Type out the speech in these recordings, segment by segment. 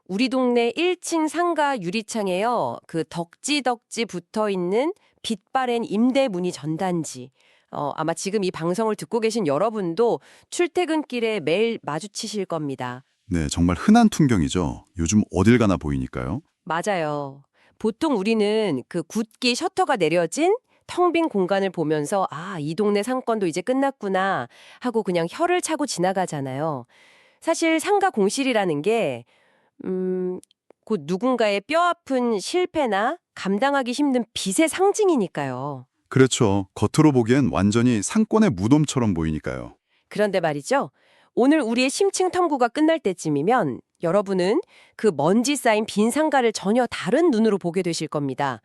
우리 동네 1층 상가 유리창에요. 그 덕지 붙어 있는 빛바랜 임대문의 전단지. 아마 지금 이 방송을 듣고 계신 여러분도 출퇴근길에 매일 마주치실 겁니다. 네, 정말 흔한 풍경이죠. 요즘 어딜 가나 보이니까요. 맞아요. 보통 우리는 그 굳게 셔터가 내려진 텅 빈 공간을 보면서 아, 이 동네 상권도 이제 끝났구나 하고 그냥 혀를 차고 지나가잖아요. 사실 상가 공실이라는 게 곧 누군가의 뼈아픈 실패나 감당하기 힘든 빚의 상징이니까요. 그렇죠. 겉으로 보기엔 완전히 상권의 무덤처럼 보이니까요. 그런데 말이죠. 오늘 우리의 심층 탐구가 끝날 때쯤이면 여러분은 그 먼지 쌓인 빈 상가를 전혀 다른 눈으로 보게 되실 겁니다.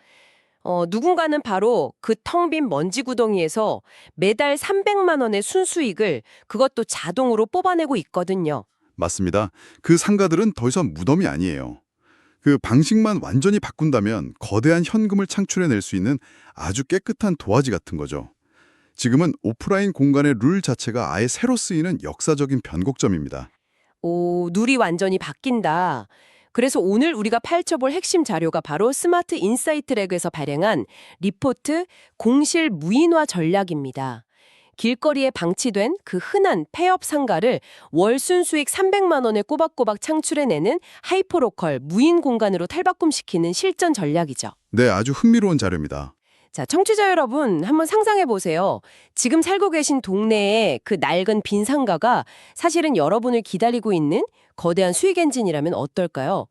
누군가는 바로 그 텅 빈 먼지 구덩이에서 매달 300만 원의 순수익을 그것도 자동으로 뽑아내고 있거든요. 맞습니다. 그 상가들은 더 이상 무덤이 아니에요. 그 방식만 완전히 바꾼다면 거대한 현금을 창출해낼 수 있는 아주 깨끗한 도화지 같은 거죠. 지금은 오프라인 공간의 룰 자체가 아예 새로 쓰이는 역사적인 변곡점입니다. 오, 룰이 완전히 바뀐다. 그래서 오늘 우리가 파헤쳐볼 핵심 자료가 바로 스마트 인사이트 렉에서 발행한 리포트 공실 무인화 전략입니다. 길거리에 방치된 그 흔한 폐업 상가를 월 순수익 300만 원에 꼬박꼬박 창출해내는 하이퍼로컬 무인 공간으로 탈바꿈시키는 실전 전략이죠. 네, 아주 흥미로운 자료입니다. 자, 청취자 여러분, 한번 상상해 보세요. 지금 살고 계신 동네에 그 낡은 빈 상가가 사실은 여러분을 기다리고 있는 거대한 수익 엔진이라면 어떨까요?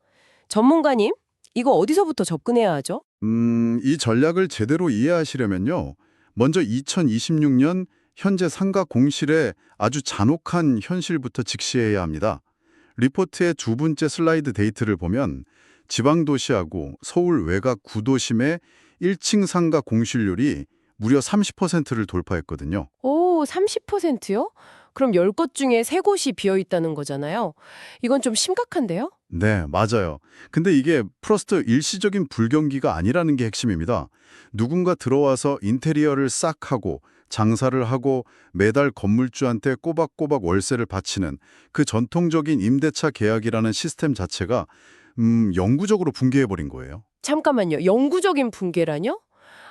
전문가님, 이거 어디서부터 접근해야 하죠? 이 전략을 제대로 이해하시려면요. 먼저 2026년 현재 상가 공실의 아주 잔혹한 현실부터 직시해야 합니다. 리포트의 두 번째 슬라이드 데이트를 보면 지방도시하고 서울 외곽 구도심의 1층 상가 공실률이 무려 30%를 돌파했거든요. 오, 30%요? 그럼 10곳 중에 3곳이 비어 있다는 거잖아요. 이건 좀 심각한데요? 네, 맞아요. 근데 이게 프로스트 일시적인 불경기가 아니라는 게 핵심입니다. 누군가 들어와서 인테리어를 싹 하고 장사를 하고 매달 건물주한테 꼬박꼬박 월세를 바치는 그 전통적인 임대차 계약이라는 시스템 자체가 영구적으로 붕괴해버린 거예요. 잠깐만요. 영구적인 붕괴라뇨?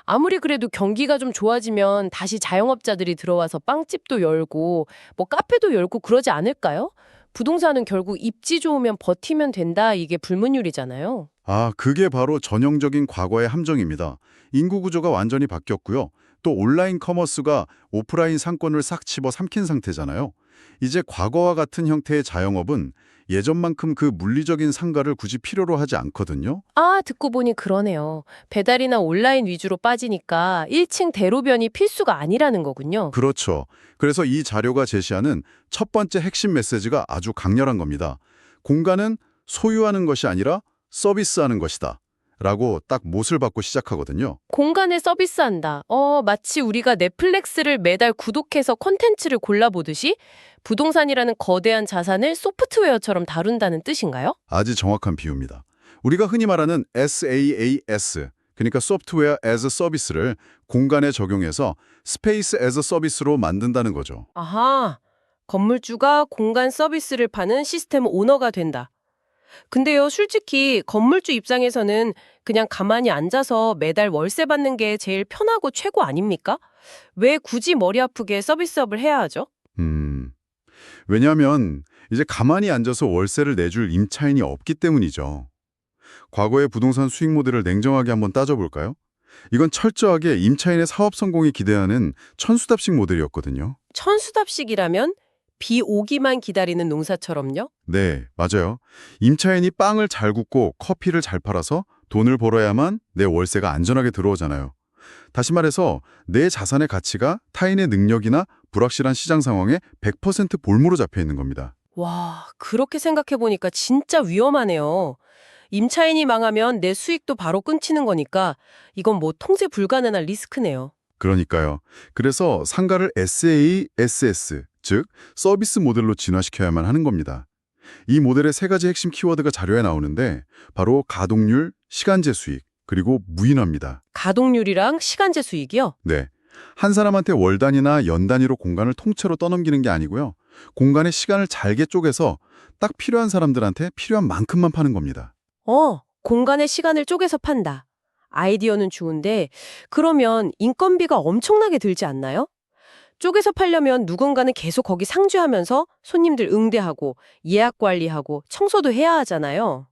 아무리 그래도 경기가 좀 좋아지면 다시 자영업자들이 들어와서 빵집도 열고 뭐 카페도 열고 그러지 않을까요? 부동산은 결국 입지 좋으면 버티면 된다 이게 불문율이잖아요. 아, 그게 바로 전형적인 과거의 함정입니다. 인구 구조가 완전히 바뀌었고요. 또 온라인 커머스가 오프라인 상권을 싹 집어 삼킨 상태잖아요. 이제 과거와 같은 형태의 자영업은 예전만큼 그 물리적인 상가를 굳이 필요로 하지 않거든요. 아, 듣고 보니 그러네요. 배달이나 온라인 위주로 빠지니까 1층 대로변이 필수가 아니라는 거군요. 그렇죠. 그래서 이 자료가 제시하는 첫 번째 핵심 메시지가 아주 강렬한 겁니다. 공간은 소유하는 것이 아니라 서비스하는 것이다. 라고 딱 못을 받고 시작하거든요. 공간을 서비스한다. 마치 우리가 넷플릭스를 매달 구독해서 콘텐츠를 골라보듯이 부동산이라는 거대한 자산을 소프트웨어처럼 다룬다는 뜻인가요? 아주 정확한 비유입니다. 우리가 흔히 말하는 SaaS, 그러니까 Software as a Service를 공간에 적용해서 Space as a Service로 만든다는 거죠. 아하, 건물주가 공간 서비스를 파는 시스템 오너가 된다. 근데요, 솔직히 건물주 입장에서는 그냥 가만히 앉아서 매달 월세 받는 게 제일 편하고 최고 아닙니까? 왜 굳이 머리 아프게 서비스업을 해야 하죠? 음, 왜냐하면 이제 가만히 앉아서 월세를 내줄 임차인이 없기 때문이죠. 과거의 부동산 수익 모델을 냉정하게 한번 따져볼까요? 이건 철저하게 임차인의 사업 성공이 기대하는 천수답식 모델이었거든요. 천수답식이라면 비 오기만 기다리는 농사처럼요? 네, 맞아요. 임차인이 빵을 잘 굽고 커피를 잘 팔아서 돈을 벌어야만 내 월세가 안전하게 들어오잖아요. 다시 말해서 내 자산의 가치가 타인의 능력이나 불확실한 시장 상황에 100% 볼모로 잡혀 있는 겁니다. 와, 그렇게 생각해보니까 진짜 위험하네요. 임차인이 망하면 내 수익도 바로 끊기는 거니까 이건 뭐 통제 불가능한 리스크네요. 그러니까요. 그래서 상가를 SaaS, 즉 서비스 모델로 진화시켜야만 하는 겁니다. 이 모델의 세 가지 핵심 키워드가 자료에 나오는데 바로 가동률, 시간제 수익, 그리고 무인화입니다. 가동률이랑 시간제 수익이요? 네. 한 사람한테 월 단위나 연 단위로 공간을 통째로 떠넘기는 게 아니고요. 공간의 시간을 잘게 쪼개서 딱 필요한 사람들한테 필요한 만큼만 파는 겁니다. 공간의 시간을 쪼개서 판다. 아이디어는 좋은데 그러면 인건비가 엄청나게 들지 않나요? 쪼개서 팔려면 누군가는 계속 거기 상주하면서 손님들 응대하고 예약 관리하고 청소도 해야 하잖아요.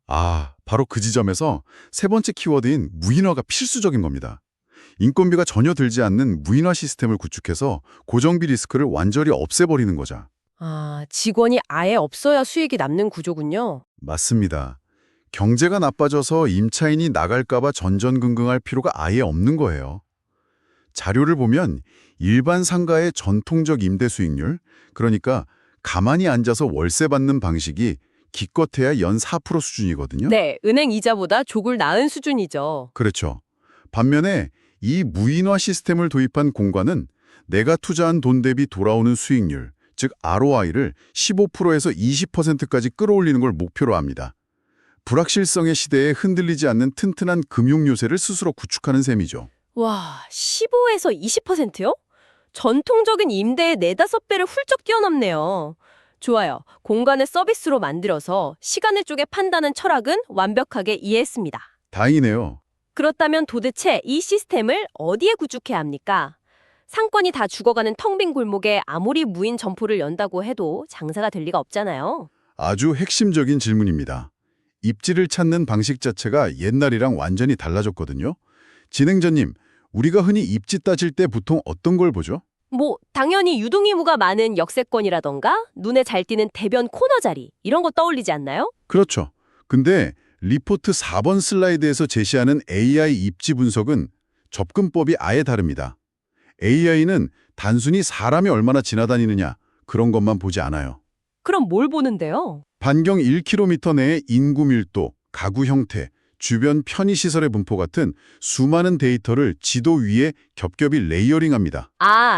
바로 그 지점에서 세 번째 키워드인 무인화가 필수적인 겁니다. 인건비가 전혀 들지 않는 무인화 시스템을 구축해서 고정비 리스크를 완전히 없애버리는 거죠. 직원이 아예 없어야 수익이 남는 구조군요. 맞습니다. 경제가 나빠져서 임차인이 나갈까봐 전전긍긍할 필요가 아예 없는 거예요. 자료를 보면 일반 상가의 전통적 임대 수익률, 그러니까 가만히 앉아서 월세 받는 방식이 기껏해야 연 4% 수준이거든요. 네, 은행 이자보다 조금 나은 수준이죠. 그렇죠. 반면에 이 무인화 시스템을 도입한 공간은 내가 투자한 돈 대비 돌아오는 수익률, 즉 ROI를 15%에서 20%까지 끌어올리는 걸 목표로 합니다. 불확실성의 시대에 흔들리지 않는 튼튼한 금융 요새를 스스로 구축하는 셈이죠. 와, 15에서 20%요? 전통적인 임대의 4-5배를 훌쩍 뛰어넘네요. 좋아요. 공간을 서비스로 만들어서 시간을 쪼개 판다는 철학은 완벽하게 이해했습니다. 다행이네요. 그렇다면 도대체 이 시스템을 어디에 구축해야 합니까? 상권이 다 죽어가는 텅 빈 골목에 아무리 무인 점포를 연다고 해도 장사가 될 리가 없잖아요. 아주 핵심적인 질문입니다. 입지를 찾는 방식 자체가 옛날이랑 완전히 달라졌거든요. 진행자님, 우리가 흔히 입지 따질 때 보통 어떤 걸 보죠? 당연히 유동인구가 많은 역세권이라던가 눈에 잘 띄는 대변 코너 자리 이런 거 떠올리지 않나요? 그렇죠. 근데 리포트 4번 슬라이드에서 제시하는 AI 입지 분석은 접근법이 아예 다릅니다. AI는 단순히 사람이 얼마나 지나다니느냐 그런 것만 보지 않아요. 그럼 뭘 보는데요? 반경 1km 내의 인구 밀도, 가구 형태, 주변 편의시설의 분포 같은 수많은 데이터를 지도 위에 겹겹이 레이어링합니다.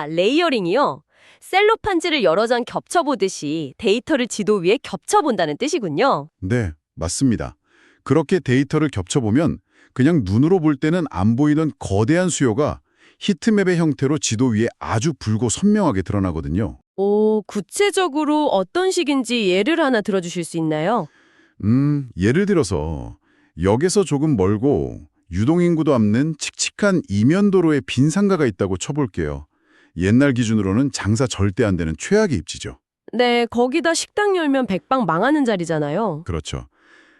레이어링이요? 셀로판지를 여러 장 겹쳐보듯이 데이터를 지도 위에 겹쳐본다는 뜻이군요. 네, 맞습니다. 그렇게 데이터를 겹쳐보면 그냥 눈으로 볼 때는 안 보이는 거대한 수요가 히트맵의 형태로 지도 위에 아주 붉고 선명하게 드러나거든요. 구체적으로 어떤 식인지 예를 하나 들어주실 수 있나요? 예를 들어서 역에서 조금 멀고 유동인구도 없는 칙칙한 이면도로에 빈 상가가 있다고 쳐볼게요. 옛날 기준으로는 장사 절대 안 되는 최악의 입지죠. 네, 거기다 식당 열면 백방 망하는 자리잖아요. 그렇죠.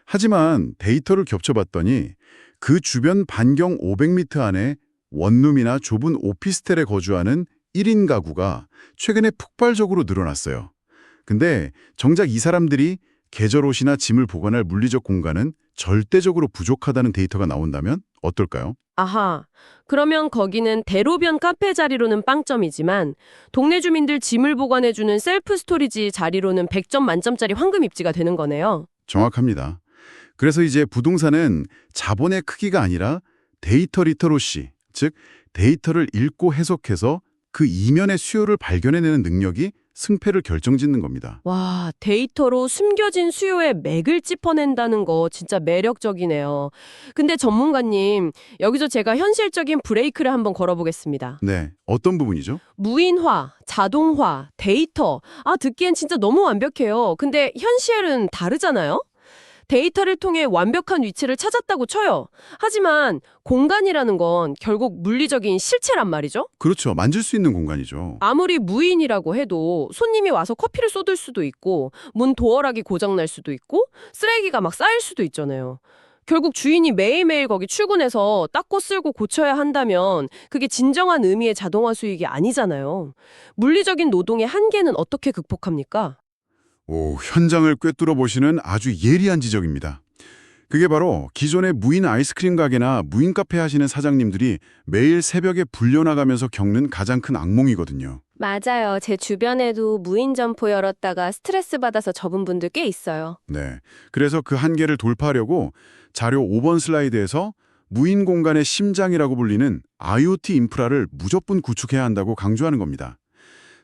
하지만 데이터를 겹쳐봤더니 그 주변 반경 500m 안에 원룸이나 좁은 오피스텔에 거주하는 1인 가구가 최근에 폭발적으로 늘어났어요. 근데 정작 이 사람들이 계절 옷이나 짐을 보관할 물리적 공간은 절대적으로 부족하다는 데이터가 나온다면 어떨까요? 그러면 거기는 대로변 카페 자리로는 빵점이지만 동네 주민들 짐을 보관해주는 셀프 스토리지 자리로는 100점 만점짜리 황금 입지가 되는 거네요. 정확합니다. 그래서 이제 부동산은 자본의 크기가 아니라 데이터 리터러시, 즉 데이터를 읽고 해석해서 그 이면의 수요를 발견해내는 능력이 승패를 결정짓는 겁니다. 와, 데이터로 숨겨진 수요의 맥을 짚어낸다는 거 진짜 매력적이네요. 근데 전문가님, 여기서 제가 현실적인 브레이크를 한번 걸어보겠습니다. 네, 어떤 부분이죠? 무인화, 자동화, 데이터. 듣기엔 진짜 너무 완벽해요. 근데 현실은 다르잖아요? 데이터를 통해 완벽한 위치를 찾았다고 쳐요. 하지만 공간이라는 건 결국 물리적인 실체란 말이죠. 그렇죠. 만질 수 있는 공간이죠. 아무리 무인이라고 해도 손님이 와서 커피를 쏟을 수도 있고 문 도어락이 고장날 수도 있고 쓰레기가 막 쌓일 수도 있잖아요. 결국 주인이 매일매일 거기 출근해서 닦고 쓸고 고쳐야 한다면 그게 진정한 의미의 자동화 수익이 아니잖아요. 물리적인 노동의 한계는 어떻게 극복합니까? 현장을 꿰뚫어 보시는 아주 예리한 지적입니다. 그게 바로 기존의 무인 아이스크림 가게나 무인 카페 하시는 사장님들이 매일 새벽에 불려나가면서 겪는 가장 큰 악몽이거든요. 맞아요. 제 주변에도 무인 점포 열었다가 스트레스 받아서 접은 분들 꽤 있어요. 네. 그래서 그 한계를 돌파하려고 자료 5번 슬라이드에서 무인 공간의 심장이라고 불리는 IoT 인프라를 무조건 구축해야 한다고 강조하는 겁니다.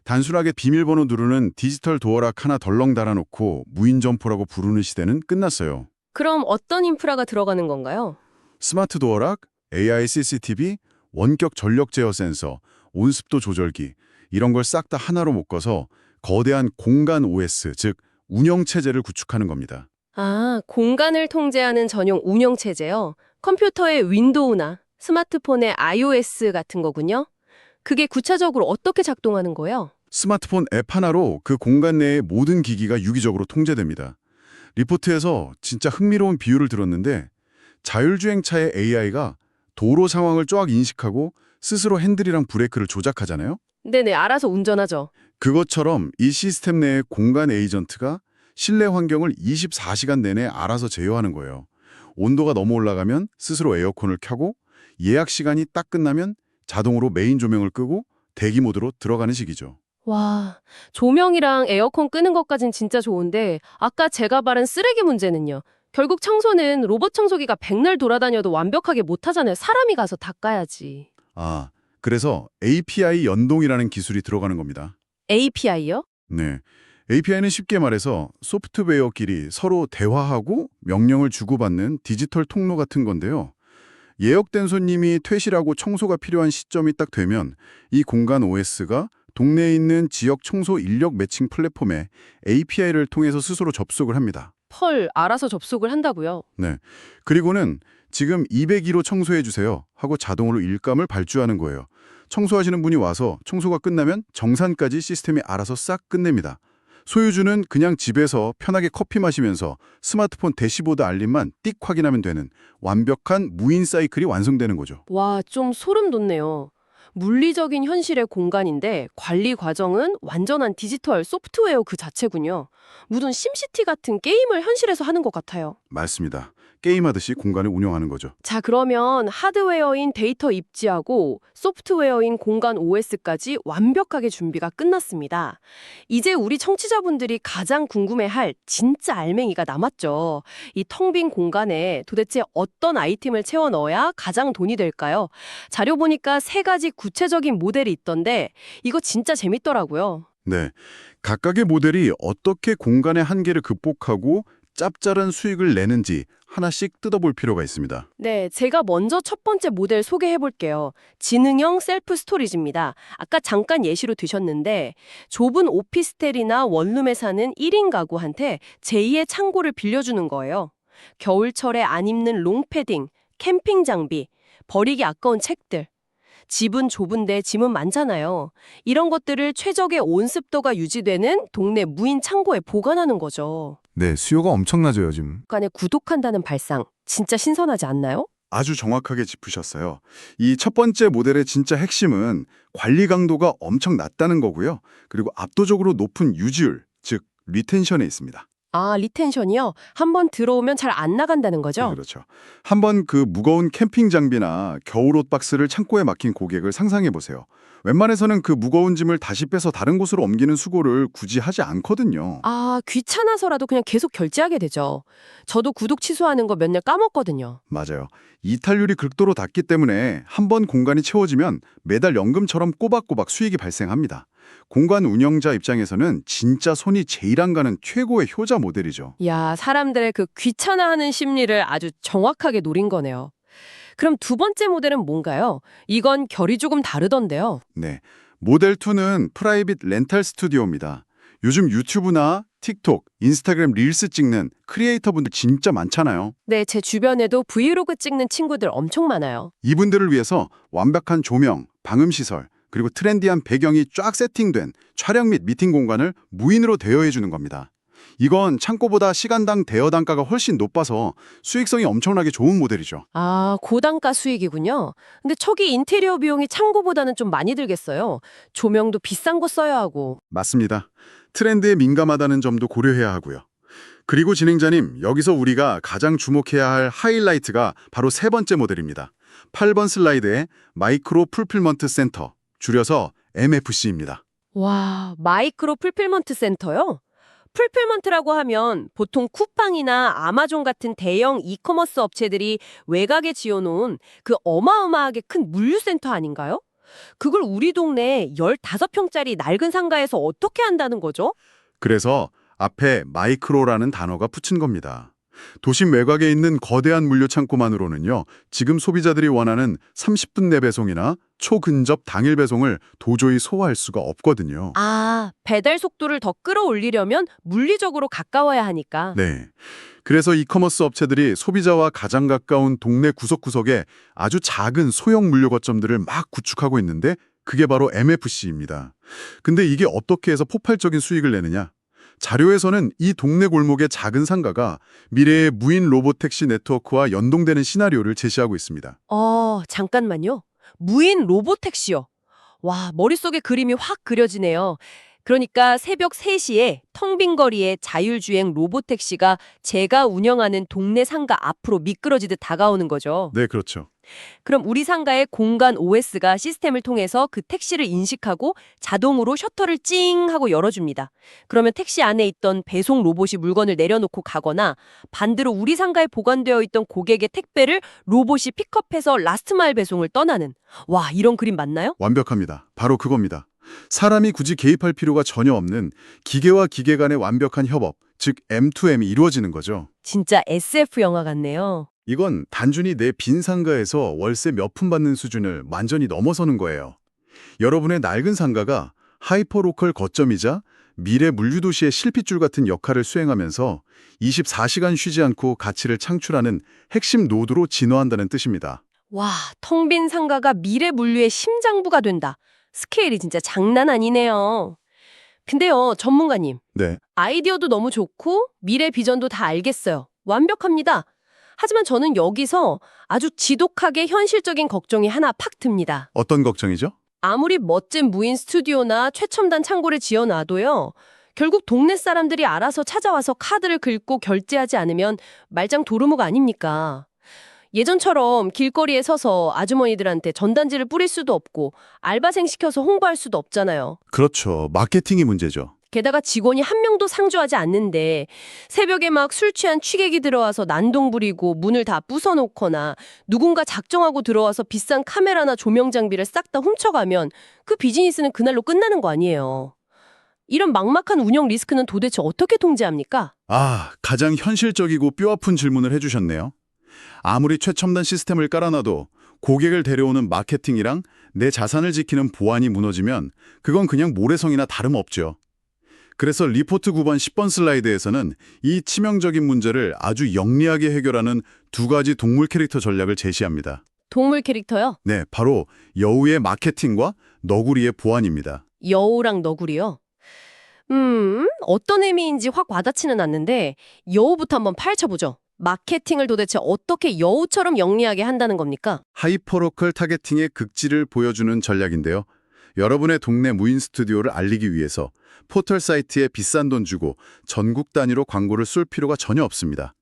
단순하게 비밀번호 누르는 디지털 도어락 하나 덜렁 달아놓고 무인 점포라고 부르는 시대는 끝났어요. 그럼 어떤 인프라가 들어가는 건가요? 스마트 도어락, AI CCTV, 원격 전력 제어 센서, 온습도 조절기 이런 걸 싹 다 하나로 묶어서 거대한 공간 OS, 즉 운영체제를 구축하는 겁니다. 아, 공간을 통제하는 전용 운영체제요. 컴퓨터의 윈도우나 스마트폰의 iOS 같은 거군요. 그게 구체적으로 어떻게 작동하는 거예요? 스마트폰 앱 하나로 그 공간 내의 모든 기기가 유기적으로 통제됩니다. 리포트에서 진짜 흥미로운 비유를 들었는데 자율주행차의 AI가 도로 상황을 쫙 인식하고 스스로 핸들이랑 브레이크를 조작하잖아요. 네네, 알아서 운전하죠. 그것처럼 이 시스템 내의 공간 에이전트가 실내 환경을 24시간 내내 알아서 제어하는 거예요. 온도가 너무 올라가면 스스로 에어컨을 켜고 예약 시간이 딱 끝나면 자동으로 메인 조명을 끄고 대기 모드로 들어가는 식이죠. 와, 조명이랑 에어컨 끄는 것까진 진짜 좋은데 아까 제가 말한 쓰레기 문제는요. 결국 청소는 로봇 청소기가 백날 돌아다녀도 완벽하게 못하잖아요. 사람이 가서 닦아야지. 아, 그래서 API 연동이라는 기술이 들어가는 겁니다. API요? 네. API는 쉽게 말해서 소프트웨어끼리 서로 대화하고 명령을 주고받는 디지털 통로 같은 건데요. 예약된 손님이 퇴실하고 청소가 필요한 시점이 딱 되면 이 공간 OS가 동네에 있는 지역 청소 인력 매칭 플랫폼에 API를 통해서 스스로 접속을 합니다. 펄, 알아서 접속을 한다고요? 네. 그리고는 지금 202로 청소해 주세요 하고 자동으로 일감을 발주하는 거예요. 청소하시는 분이 와서 청소가 끝나면 정산까지 시스템이 알아서 싹 끝냅니다. 소유주는 그냥 집에서 편하게 커피 마시면서 스마트폰 대시보드 알림만 띡 확인하면 되는 완벽한 무인 사이클이 완성되는 거죠. 와, 좀 소름 돋네요. 물리적인 현실의 공간인데 관리 과정은 완전한 디지털 소프트웨어 그 자체군요. 무슨 심시티 같은 게임을 현실에서 하는 것 같아요. 맞습니다. 게임하듯이 공간을 운영하는 거죠. 자, 그러면 하드웨어인 데이터 입지하고 소프트웨어인 공간 OS까지 완벽하게 준비가 끝났습니다. 이제 우리 청취자분들이 가장 궁금해할 진짜 알맹이가 남았죠. 이 텅 빈 공간에 도대체 어떤 아이템을 채워 넣어야 가장 돈이 될까요? 자료 보니까 3가지 구체적인 모델이 있던데 이거 진짜 재밌더라고요. 네. 각각의 모델이 어떻게 공간의 한계를 극복하고 짭짤한 수익을 내는지 하나씩 뜯어볼 필요가 있습니다. 네, 제가 먼저 첫 번째 모델 소개해 볼게요. 지능형 셀프 스토리지입니다. 아까 잠깐 예시로 드셨는데 좁은 오피스텔이나 원룸에 사는 1인 가구한테 제2의 창고를 빌려주는 거예요. 겨울철에 안 입는 롱패딩, 캠핑 장비, 버리기 아까운 책들. 집은 좁은데 짐은 많잖아요. 이런 것들을 최적의 온습도가 유지되는 동네 무인 창고에 보관하는 거죠. 네, 수요가 엄청나죠, 요즘. 간에 구독한다는 발상, 진짜 신선하지 않나요? 아주 정확하게 짚으셨어요. 이 첫 번째 모델의 진짜 핵심은 관리 강도가 엄청 낮다는 거고요. 그리고 압도적으로 높은 유지율, 즉 리텐션에 있습니다. 아, 리텐션이요? 한번 들어오면 잘 안 나간다는 네, 거죠? 그렇죠. 한번 그 무거운 캠핑 장비나 겨울옷 박스를 창고에 맡긴 고객을 상상해 보세요. 웬만해서는 그 무거운 짐을 다시 빼서 다른 곳으로 옮기는 수고를 굳이 하지 않거든요. 아, 귀찮아서라도 그냥 계속 결제하게 되죠. 저도 구독 취소하는 거 몇 날 까먹거든요. 맞아요. 이탈률이 극도로 낮기 때문에 한 번 공간이 채워지면 매달 연금처럼 꼬박꼬박 수익이 발생합니다. 공간 운영자 입장에서는 진짜 손이 제일 안 가는 최고의 효자 모델이죠. 야, 사람들의 그 귀찮아하는 심리를 아주 정확하게 노린 거네요. 그럼 두 번째 모델은 뭔가요? 이건 결이 조금 다르던데요. 네. 모델 2는 프라이빗 렌탈 스튜디오입니다. 요즘 유튜브나 틱톡, 인스타그램 릴스 찍는 크리에이터 분들 진짜 많잖아요. 네, 제 주변에도 브이로그 찍는 친구들 엄청 많아요. 이분들을 위해서 완벽한 조명, 방음시설, 그리고 트렌디한 배경이 쫙 세팅된 촬영 및 미팅 공간을 무인으로 대여해 주는 겁니다. 이건 창고보다 시간당 대여 단가가 훨씬 높아서 수익성이 엄청나게 좋은 모델이죠. 아, 고단가 수익이군요. 근데 초기 인테리어 비용이 창고보다는 좀 많이 들겠어요. 조명도 비싼 거 써야 하고. 맞습니다. 트렌드에 민감하다는 점도 고려해야 하고요. 그리고 진행자님, 여기서 우리가 가장 주목해야 할 하이라이트가 바로 세 번째 모델입니다. 8번 슬라이드의 마이크로 풀필먼트 센터, 줄여서 MFC입니다. 와, 마이크로 풀필먼트 센터요? 풀필먼트라고 하면 보통 쿠팡이나 아마존 같은 대형 이커머스 업체들이 외곽에 지어놓은 그 어마어마하게 큰 물류센터 아닌가요? 그걸 우리 동네 15평짜리 낡은 상가에서 어떻게 한다는 거죠? 그래서 앞에 마이크로라는 단어가 붙인 겁니다. 도심 외곽에 있는 거대한 물류 창고만으로는요, 지금 소비자들이 원하는 30분 내 배송이나 초근접 당일 배송을 도저히 소화할 수가 없거든요. 아, 배달 속도를 더 끌어올리려면 물리적으로 가까워야 하니까. 네. 그래서 이커머스 업체들이 소비자와 가장 가까운 동네 구석구석에 아주 작은 소형 물류 거점들을 막 구축하고 있는데 그게 바로 MFC입니다. 근데 이게 어떻게 해서 폭발적인 수익을 내느냐? 자료에서는 이 동네 골목의 작은 상가가 미래의 무인 로봇택시 네트워크와 연동되는 시나리오를 제시하고 있습니다. 잠깐만요. 무인 로봇택시요. 와, 머릿속에 그림이 확 그려지네요. 그러니까 새벽 3시에 텅 빈 거리에 자율주행 로봇택시가 제가 운영하는 동네 상가 앞으로 미끄러지듯 다가오는 거죠. 네, 그렇죠. 그럼 우리 상가의 공간 OS가 시스템을 통해서 그 택시를 인식하고 자동으로 셔터를 찡 하고 열어줍니다. 그러면 택시 안에 있던 배송 로봇이 물건을 내려놓고 가거나 반대로 우리 상가에 보관되어 있던 고객의 택배를 로봇이 픽업해서 라스트마일 배송을 떠나는. 와, 이런 그림 맞나요? 완벽합니다. 바로 그겁니다. 사람이 굳이 개입할 필요가 전혀 없는 기계와 기계 간의 완벽한 협업, 즉 M2M이 이루어지는 거죠. 진짜 SF 영화 같네요. 이건 단순히 내 빈 상가에서 월세 몇 푼 받는 수준을 완전히 넘어서는 거예요. 여러분의 낡은 상가가 하이퍼로컬 거점이자 미래 물류도시의 실핏줄 같은 역할을 수행하면서 24시간 쉬지 않고 가치를 창출하는 핵심 노드로 진화한다는 뜻입니다. 와, 텅 빈 상가가 미래 물류의 심장부가 된다. 스케일이 진짜 장난 아니네요. 근데요, 전문가님. 네, 아이디어도 너무 좋고 미래 비전도 다 알겠어요. 완벽합니다. 하지만 저는 여기서 아주 지독하게 현실적인 걱정이 하나 팍 듭니다. 어떤 걱정이죠? 아무리 멋진 무인 스튜디오나 최첨단 창고를 지어놔도요. 결국 동네 사람들이 알아서 찾아와서 카드를 긁고 결제하지 않으면 말짱 도루묵 아닙니까? 예전처럼 길거리에 서서 아주머니들한테 전단지를 뿌릴 수도 없고 알바생 시켜서 홍보할 수도 없잖아요. 그렇죠. 마케팅이 문제죠. 게다가 직원이 한 명도 상주하지 않는데 새벽에 막 술 취한 취객이 들어와서 난동 부리고 문을 다 부숴놓거나 누군가 작정하고 들어와서 비싼 카메라나 조명 장비를 싹 다 훔쳐가면 그 비즈니스는 그날로 끝나는 거 아니에요. 이런 막막한 운영 리스크는 도대체 어떻게 통제합니까? 가장 현실적이고 뼈아픈 질문을 해주셨네요. 아무리 최첨단 시스템을 깔아놔도 고객을 데려오는 마케팅이랑 내 자산을 지키는 보안이 무너지면 그건 그냥 모래성이나 다름없죠. 그래서 리포트 9번 10번 슬라이드에서는 이 치명적인 문제를 아주 영리하게 해결하는 두 가지 동물 캐릭터 전략을 제시합니다. 동물 캐릭터요? 네, 바로 여우의 마케팅과 너구리의 보안입니다. 여우랑 너구리요? 어떤 의미인지 확 와닿지는 않는데 여우부터 한번 파헤쳐보죠. 마케팅을 도대체 어떻게 여우처럼 영리하게 한다는 겁니까? 하이퍼로컬 타겟팅의 극지를 보여주는 전략인데요. 여러분의 동네 무인 스튜디오를 알리기 위해서 포털 사이트에 비싼 돈 주고 전국 단위로 광고를 쏠 필요가 전혀 없습니다.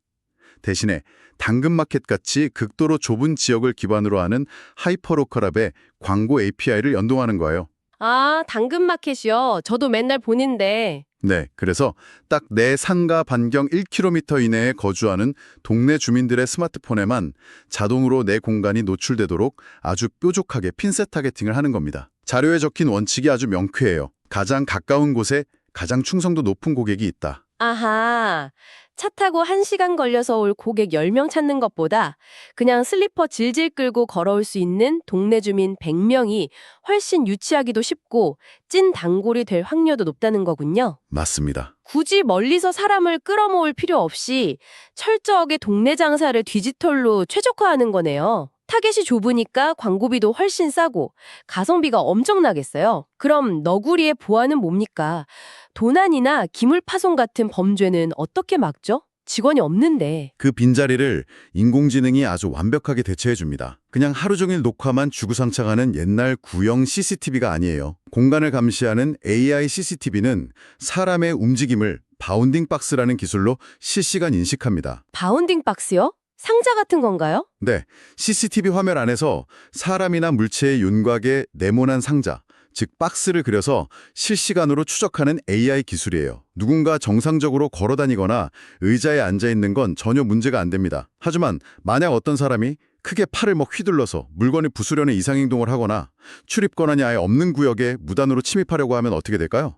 대신에 당근마켓같이 극도로 좁은 지역을 기반으로 하는 하이퍼로컬 앱에 광고 API를 연동하는 거예요. 아, 당근마켓이요. 저도 맨날 보는데. 네, 그래서 딱 내 상가 반경 1km 이내에 거주하는 동네 주민들의 스마트폰에만 자동으로 내 공간이 노출되도록 아주 뾰족하게 핀셋 타겟팅을 하는 겁니다. 자료에 적힌 원칙이 아주 명쾌해요. 가장 가까운 곳에 가장 충성도 높은 고객이 있다. 아하, 차 타고 1시간 걸려서 올 고객 10명 찾는 것보다 그냥 슬리퍼 질질 끌고 걸어올 수 있는 동네 주민 100명이 훨씬 유치하기도 쉽고 찐 단골이 될 확률도 높다는 거군요. 맞습니다. 굳이 멀리서 사람을 끌어모을 필요 없이 철저하게 동네 장사를 디지털로 최적화하는 거네요. 타겟이 좁으니까 광고비도 훨씬 싸고 가성비가 엄청나겠어요. 그럼 너구리의 보안은 뭡니까? 도난이나 기물 파손 같은 범죄는 어떻게 막죠? 직원이 없는데. 그 빈자리를 인공지능이 아주 완벽하게 대체해 줍니다. 그냥 하루 종일 녹화만 주구장창하는 옛날 구형 CCTV가 아니에요. 공간을 감시하는 AI CCTV는 사람의 움직임을 바운딩 박스라는 기술로 실시간 인식합니다. 바운딩 박스요? 상자 같은 건가요? 네, CCTV 화면 안에서 사람이나 물체의 윤곽에 네모난 상자, 즉 박스를 그려서 실시간으로 추적하는 AI 기술이에요. 누군가 정상적으로 걸어다니거나 의자에 앉아있는 건 전혀 문제가 안 됩니다. 하지만 만약 어떤 사람이 크게 팔을 휘둘러서 물건을 부수려는 이상행동을 하거나 출입 권한이 아예 없는 구역에 무단으로 침입하려고 하면 어떻게 될까요?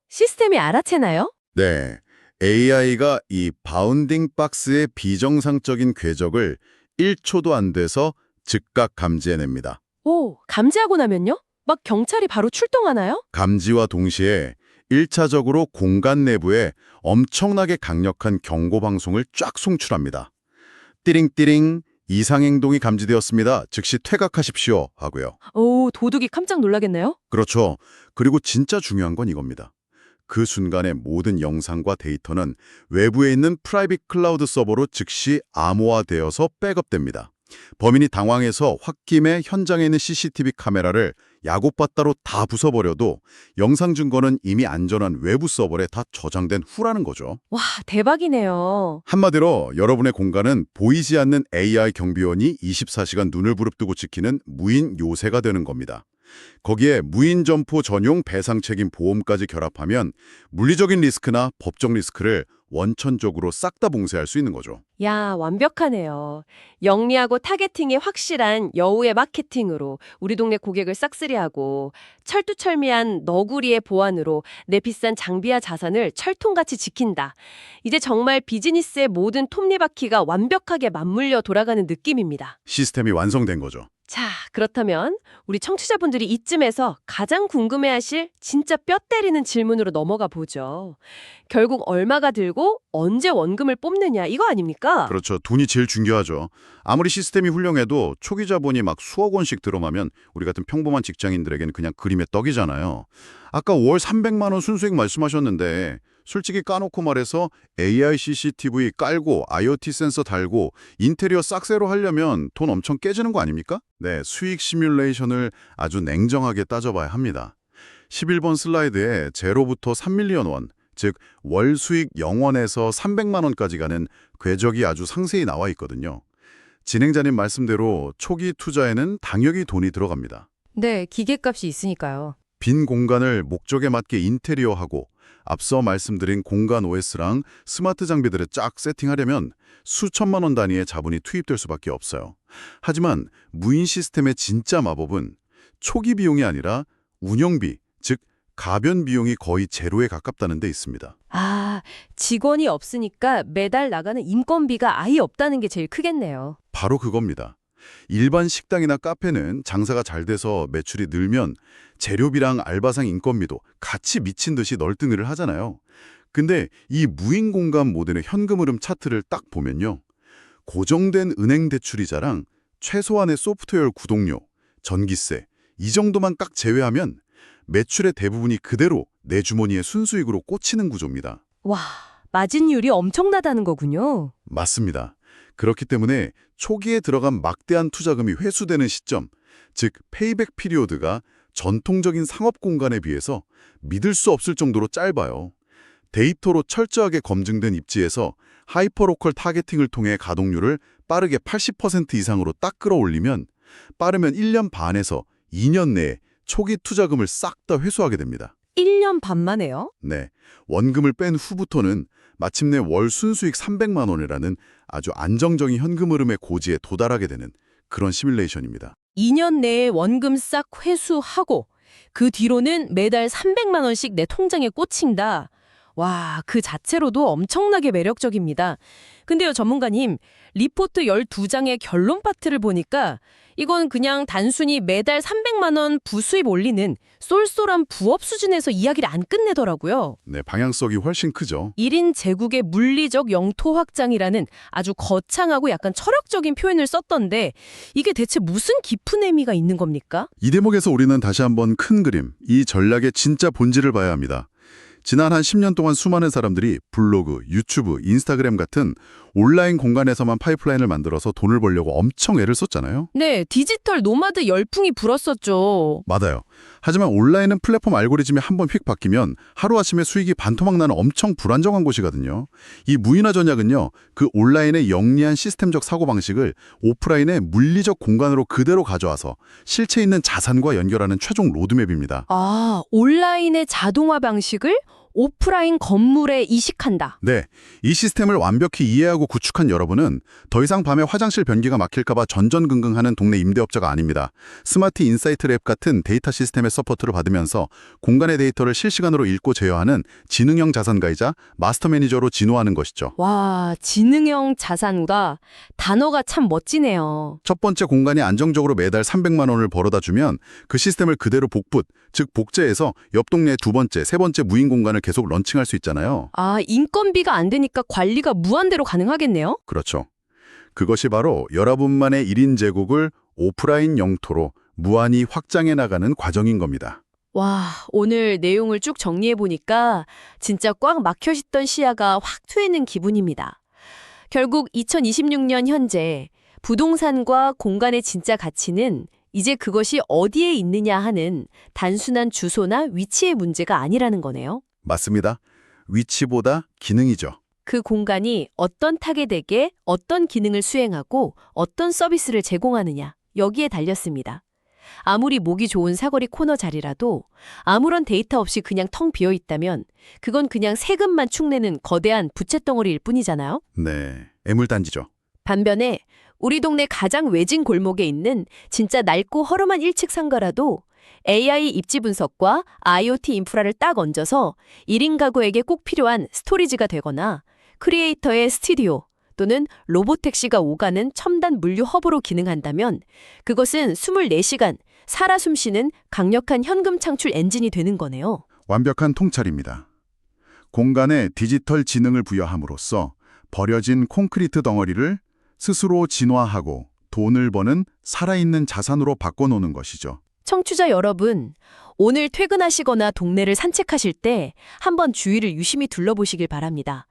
시스템이 알아채나요? 네, AI가 이 바운딩 박스의 비정상적인 궤적을 1초도 안 돼서 즉각 감지해냅니다. 오, 감지하고 나면요? 막 경찰이 바로 출동하나요? 감지와 동시에 1차적으로 공간 내부에 엄청나게 강력한 경고 방송을 쫙 송출합니다. 띠링띠링 이상행동이 감지되었습니다. 즉시 퇴각하십시오 하고요. 오, 도둑이 깜짝 놀라겠네요? 그렇죠. 그리고 진짜 중요한 건 이겁니다. 그 순간의 모든 영상과 데이터는 외부에 있는 프라이빗 클라우드 서버로 즉시 암호화되어서 백업됩니다. 범인이 당황해서 홧김에 현장에 있는 CCTV 카메라를 야곱바따로 다 부숴버려도 영상 증거는 이미 안전한 외부 서버에 다 저장된 후라는 거죠. 와, 대박이네요. 한마디로 여러분의 공간은 보이지 않는 AI 경비원이 24시간 눈을 부릅뜨고 지키는 무인 요새가 되는 겁니다. 거기에 무인 점포 전용 배상 책임 보험까지 결합하면 물리적인 리스크나 법적 리스크를 원천적으로 싹 다 봉쇄할 수 있는 거죠. 야, 완벽하네요. 영리하고 타겟팅이 확실한 여우의 마케팅으로 우리 동네 고객을 싹쓸이하고 철두철미한 너구리의 보안으로 내 비싼 장비와 자산을 철통같이 지킨다. 이제 정말 비즈니스의 모든 톱니바퀴가 완벽하게 맞물려 돌아가는 느낌입니다. 시스템이 완성된 거죠. 자, 그렇다면 우리 청취자분들이 이쯤에서 가장 궁금해하실 진짜 뼈 때리는 질문으로 넘어가 보죠. 결국 얼마가 들고 언제 원금을 뽑느냐 이거 아닙니까? 그렇죠. 돈이 제일 중요하죠. 아무리 시스템이 훌륭해도 초기 자본이 막 수억 원씩 들어가면 우리 같은 평범한 직장인들에게는 그냥 그림의 떡이잖아요. 아까 월 300만 원 순수익 말씀하셨는데 솔직히 까놓고 말해서 AI CCTV 깔고 IoT 센서 달고 인테리어 싹새로 하려면 돈 엄청 깨지는 거 아닙니까? 네, 수익 시뮬레이션을 아주 냉정하게 따져봐야 합니다. 11번 슬라이드에 제로부터 3밀리언 원, 즉 월 수익 0원에서 300만 원까지 가는 궤적이 아주 상세히 나와 있거든요. 진행자님 말씀대로 초기 투자에는 당연히 돈이 들어갑니다. 네, 기계값이 있으니까요. 빈 공간을 목적에 맞게 인테리어하고 앞서 말씀드린 공간 OS랑 스마트 장비들을 쫙 세팅하려면 수천만 원 단위의 자본이 투입될 수밖에 없어요. 하지만 무인 시스템의 진짜 마법은 초기 비용이 아니라 운영비, 즉 가변 비용이 거의 제로에 가깝다는 데 있습니다. 아, 직원이 없으니까 매달 나가는 인건비가 아예 없다는 게 제일 크겠네요. 바로 그겁니다. 일반 식당이나 카페는 장사가 잘 돼서 매출이 늘면 재료비랑 알바상 인건비도 같이 미친 듯이 널뛰기를 하잖아요. 근데 이 무인 공간 모델의 현금 흐름 차트를 딱 보면요. 고정된 은행 대출이자랑 최소한의 소프트웨어 구독료, 전기세 이 정도만 딱 제외하면 매출의 대부분이 그대로 내 주머니에 순수익으로 꽂히는 구조입니다. 와, 마진율이 엄청나다는 거군요. 맞습니다. 그렇기 때문에 초기에 들어간 막대한 투자금이 회수되는 시점, 즉 페이백 피리오드가 전통적인 상업 공간에 비해서 믿을 수 없을 정도로 짧아요. 데이터로 철저하게 검증된 입지에서 하이퍼로컬 타겟팅을 통해 가동률을 빠르게 80% 이상으로 딱 끌어올리면 빠르면 1년 반에서 2년 내에 초기 투자금을 싹 다 회수하게 됩니다. 1년 반 만에요? 네, 원금을 뺀 후부터는 마침내 월 순수익 300만 원이라는 아주 안정적인 현금 흐름의 고지에 도달하게 되는 그런 시뮬레이션입니다. 2년 내에 원금 싹 회수하고 그 뒤로는 매달 300만 원씩 내 통장에 꽂힌다. 와, 그 자체로도 엄청나게 매력적입니다. 근데요, 전문가님, 리포트 12장의 결론 파트를 보니까 이건 그냥 단순히 매달 300만 원 부수입 올리는 쏠쏠한 부업 수준에서 이야기를 안 끝내더라고요. 네, 방향성이 훨씬 크죠. 1인 제국의 물리적 영토 확장이라는 아주 거창하고 약간 철학적인 표현을 썼던데 이게 대체 무슨 깊은 의미가 있는 겁니까? 이 대목에서 우리는 다시 한번 큰 그림, 이 전략의 진짜 본질을 봐야 합니다. 지난 한 10년 동안 수많은 사람들이 블로그, 유튜브, 인스타그램 같은 온라인 공간에서만 파이프라인을 만들어서 돈을 벌려고 엄청 애를 썼잖아요. 네, 디지털 노마드 열풍이 불었었죠. 맞아요. 하지만 온라인은 플랫폼 알고리즘이 한번 휙 바뀌면 하루아침에 수익이 반토막 나는 엄청 불안정한 곳이거든요. 이 무인화 전략은요. 그 온라인의 영리한 시스템적 사고방식을 오프라인의 물리적 공간으로 그대로 가져와서 실체 있는 자산과 연결하는 최종 로드맵입니다. 아, 온라인의 자동화 방식을 오프라인 건물에 이식한다. 네, 이 시스템을 완벽히 이해하고 구축한 여러분은 더 이상 밤에 화장실 변기가 막힐까봐 전전긍긍하는 동네 임대업자가 아닙니다. 스마트 인사이트 랩 같은 데이터 시스템의 서포트를 받으면서 공간의 데이터를 실시간으로 읽고 제어하는 지능형 자산가이자 마스터 매니저로 진화하는 것이죠. 와, 지능형 자산가. 단어가 참 멋지네요. 첫 번째 공간이 안정적으로 매달 300만 원을 벌어다 주면 그 시스템을 그대로 복붙, 즉 복제해서 옆 동네 두 번째, 세 번째 무인 공간을 계속 런칭할 수 있잖아요. 아, 인건비가 안 되니까 관리가 무한대로 가능하겠네요? 그렇죠. 그것이 바로 여러분만의 1인 제국을 오프라인 영토로 무한히 확장해 나가는 과정인 겁니다. 와, 오늘 내용을 쭉 정리해보니까 진짜 꽉 막혀있던 시야가 확 트이는 기분입니다. 결국 2026년 현재 부동산과 공간의 진짜 가치는 이제 그것이 어디에 있느냐 하는 단순한 주소나 위치의 문제가 아니라는 거네요. 맞습니다. 위치보다 기능이죠. 그 공간이 어떤 타겟에게 어떤 기능을 수행하고 어떤 서비스를 제공하느냐, 여기에 달렸습니다. 아무리 목이 좋은 사거리 코너 자리라도 아무런 데이터 없이 그냥 텅 비어 있다면 그건 그냥 세금만 축내는 거대한 부채덩어리일 뿐이잖아요. 네, 애물단지죠. 반면에 우리 동네 가장 외진 골목에 있는 진짜 낡고 허름한 1층 상가라도 AI 입지 분석과 IoT 인프라를 딱 얹어서 1인 가구에게 꼭 필요한 스토리지가 되거나 크리에이터의 스튜디오 또는 로보택시가 오가는 첨단 물류 허브로 기능한다면 그것은 24시간 살아 숨쉬는 강력한 현금 창출 엔진이 되는 거네요. 완벽한 통찰입니다. 공간에 디지털 지능을 부여함으로써 버려진 콘크리트 덩어리를 스스로 진화하고 돈을 버는 살아있는 자산으로 바꿔놓는 것이죠. 청취자 여러분, 오늘 퇴근하시거나 동네를 산책하실 때 한번 주위를 유심히 둘러보시길 바랍니다.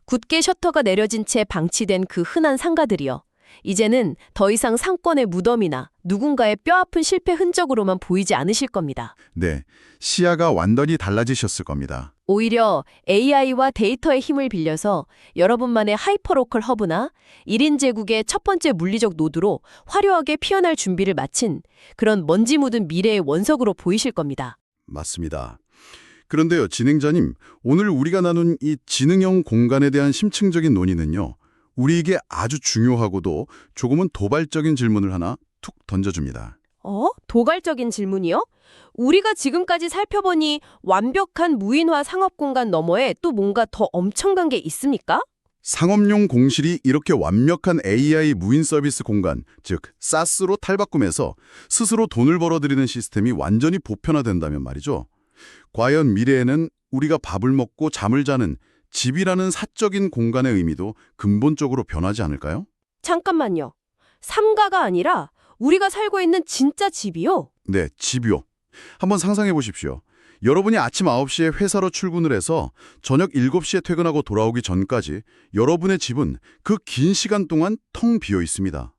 굳게 셔터가 내려진 채 방치된 그 흔한 상가들이요. 이제는 더 이상 상권의 무덤이나 누군가의 뼈아픈 실패 흔적으로만 보이지 않으실 겁니다. 네, 시야가 완전히 달라지셨을 겁니다. 오히려 AI와 데이터의 힘을 빌려서 여러분만의 하이퍼로컬 허브나 1인 제국의 첫 번째 물리적 노드로 화려하게 피어날 준비를 마친 그런 먼지 묻은 미래의 원석으로 보이실 겁니다. 맞습니다. 그런데요, 진행자님, 오늘 우리가 나눈 이 지능형 공간에 대한 심층적인 논의는요, 우리에게 아주 중요하고도 조금은 도발적인 질문을 하나 툭 던져줍니다. 도발적인 질문이요? 우리가 지금까지 살펴보니 완벽한 무인화 상업공간 너머에 또 뭔가 더 엄청난 게 있습니까? 상업용 공실이 이렇게 완벽한 AI 무인 서비스 공간, 즉 SaaS로 탈바꿈해서 스스로 돈을 벌어들이는 시스템이 완전히 보편화된다면 말이죠. 과연 미래에는 우리가 밥을 먹고 잠을 자는 집이라는 사적인 공간의 의미도 근본적으로 변하지 않을까요? 잠깐만요. 삼가가 아니라 우리가 살고 있는 진짜 집이요? 네, 집이요. 한번 상상해 보십시오. 여러분이 아침 9시에 회사로 출근을 해서 저녁 7시에 퇴근하고 돌아오기 전까지 여러분의 집은 그 긴 시간 동안 텅 비어 있습니다.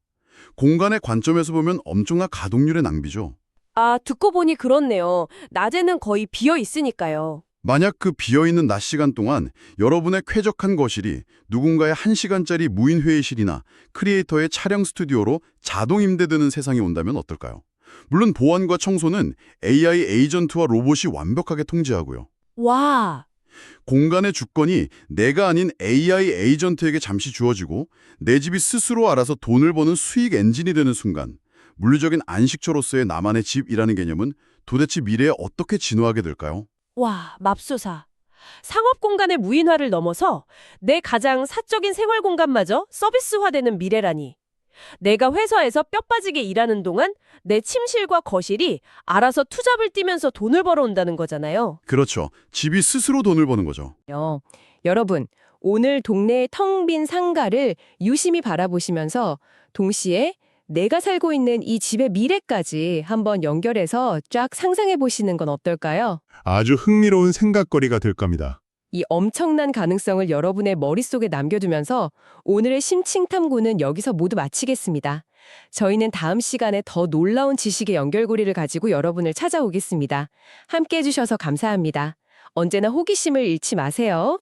공간의 관점에서 보면 엄청난 가동률의 낭비죠. 아, 듣고 보니 그렇네요. 낮에는 거의 비어 있으니까요. 만약 그 비어있는 낮 시간 동안 여러분의 쾌적한 거실이 누군가의 1시간짜리 무인 회의실이나 크리에이터의 촬영 스튜디오로 자동 임대되는 세상이 온다면 어떨까요? 물론 보안과 청소는 AI 에이전트와 로봇이 완벽하게 통제하고요. 와, 공간의 주권이 내가 아닌 AI 에이전트에게 잠시 주어지고 내 집이 스스로 알아서 돈을 버는 수익 엔진이 되는 순간 물리적인 안식처로서의 나만의 집이라는 개념은 도대체 미래에 어떻게 진화하게 될까요? 와, 맙소사. 상업 공간의 무인화를 넘어서 내 가장 사적인 생활 공간마저 서비스화되는 미래라니. 내가 회사에서 뼈 빠지게 일하는 동안 내 침실과 거실이 알아서 투잡을 뛰면서 돈을 벌어온다는 거잖아요. 그렇죠. 집이 스스로 돈을 버는 거죠. 여러분, 오늘 동네의 텅 빈 상가를 유심히 바라보시면서 동시에 내가 살고 있는 이 집의 미래까지 한번 연결해서 쫙 상상해 보시는 건 어떨까요? 아주 흥미로운 생각거리가 될 겁니다. 이 엄청난 가능성을 여러분의 머릿속에 남겨두면서 오늘의 심층 탐구는 여기서 모두 마치겠습니다. 저희는 다음 시간에 더 놀라운 지식의 연결고리를 가지고 여러분을 찾아오겠습니다. 함께 해주셔서 감사합니다. 언제나 호기심을 잃지 마세요.